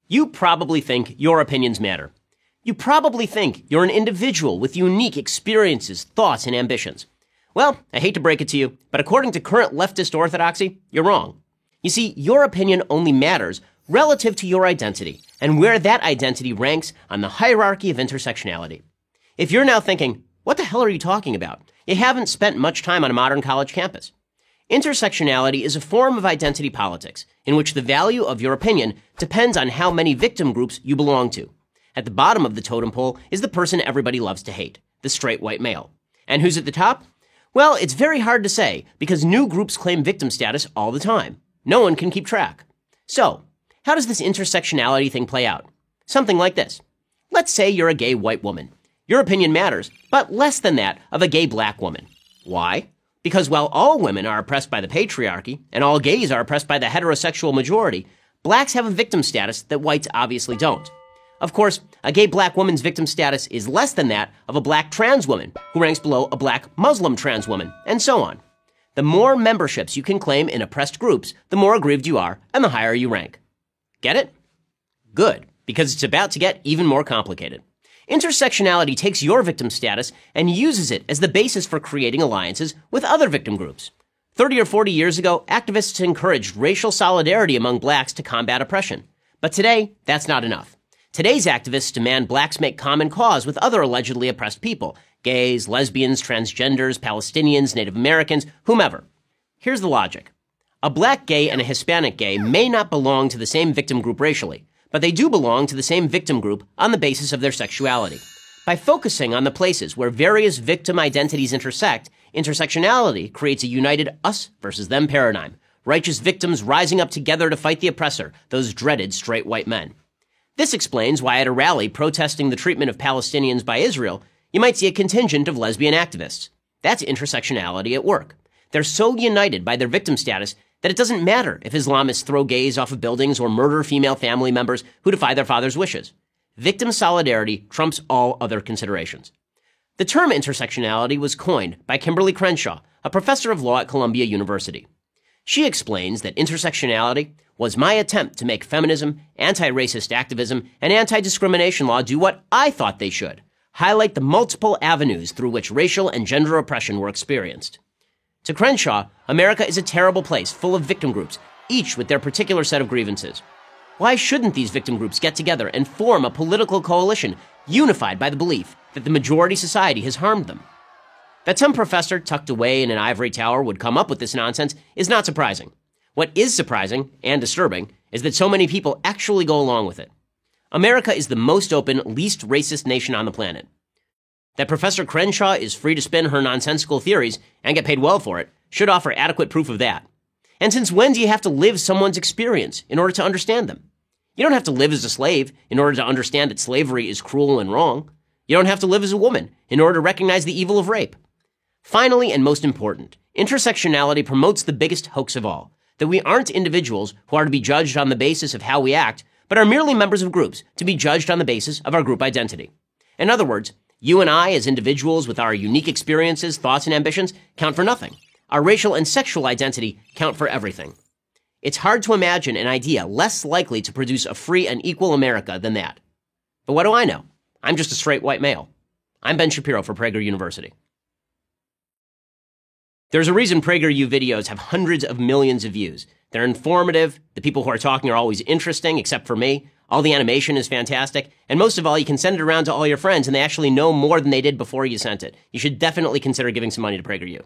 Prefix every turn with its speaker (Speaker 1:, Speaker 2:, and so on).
Speaker 1: You probably think your opinions matter. You probably think you're an individual with unique experiences, thoughts, and ambitions. Well, I hate to break it to you, but according to current leftist orthodoxy, you're wrong. You see, your opinion only matters relative to your identity and where that identity ranks on the hierarchy of intersectionality. If you're now thinking, what the hell are you talking about? You haven't spent much time on a modern college campus. Intersectionality is a form of identity politics in which the value of your opinion depends on how many victim groups you belong to. At the bottom of the totem pole is the person everybody loves to hate, the straight white male. And who's at the top? Well, it's very hard to say because new groups claim victim status all the time. No one can keep track. So, how does this intersectionality thing play out? Something like this. Let's say you're a gay white woman. Your opinion matters, but less than that of a gay black woman. Why? Because while all women are oppressed by the patriarchy, and all gays are oppressed by the heterosexual majority, blacks have a victim status that whites obviously don't. Of course, a gay black woman's victim status is less than that of a black trans woman, who ranks below a black Muslim trans woman, and so on. The more memberships you can claim in oppressed groups, the more aggrieved you are, and the higher you rank. Get it? Good, because it's about to get even more complicated. Intersectionality takes your victim status and uses it as the basis for creating alliances with other victim groups. 30 or 40 years ago, activists encouraged racial solidarity among blacks to combat oppression. But today, that's not enough. Today's activists demand blacks make common cause with other allegedly oppressed people, gays, lesbians, transgenders, Palestinians, Native Americans, whomever. Here's the logic. A black gay and a Hispanic gay may not belong to the same victim group racially, but they do belong to the same victim group on the basis of their sexuality. By focusing on the places where various victim identities intersect, intersectionality creates a united us versus them paradigm, righteous victims rising up together to fight the oppressor, those dreaded straight white men. This explains why at a rally protesting the treatment of Palestinians by Israel, you might see a contingent of lesbian activists. That's intersectionality at work. They're so united by their victim status that it doesn't matter if Islamists throw gays off of buildings or murder female family members who defy their father's wishes. Victim solidarity trumps all other considerations. The term intersectionality was coined by Kimberly Crenshaw, a professor of law at Columbia University. She explains that intersectionality was my attempt to make feminism, anti-racist activism, and anti-discrimination law do what I thought they should, highlight the multiple avenues through which racial and gender oppression were experienced. To Crenshaw, America is a terrible place full of victim groups, each with their particular set of grievances. Why shouldn't these victim groups get together and form a political coalition unified by the belief that the majority society has harmed them? That some professor tucked away in an ivory tower would come up with this nonsense is not surprising. What is surprising and disturbing is that so many people actually go along with it. America is the most open, least racist nation on the planet. That Professor Crenshaw is free to spin her nonsensical theories and get paid well for it should offer adequate proof of that. And since when do you have to live someone's experience in order to understand them? You don't have to live as a slave in order to understand that slavery is cruel and wrong. You don't have to live as a woman in order to recognize the evil of rape. Finally, and most important, intersectionality promotes the biggest hoax of all, that we aren't individuals who are to be judged on the basis of how we act, but are merely members of groups to be judged on the basis of our group identity. In other words, you and I, as individuals with our unique experiences, thoughts, and ambitions, count for nothing. Our racial and sexual identity count for everything. It's hard to imagine an idea less likely to produce a free and equal America than that. But what do I know? I'm just a straight white male. I'm Ben Shapira for Prager University. There's a reason PragerU videos have hundreds of millions of views. They're informative, the people who are talking are always interesting, except for me. All the animation is fantastic, and most of all, you can send it around to all your friends, and they actually know more than they did before you sent it. You should definitely consider giving some money to PragerU.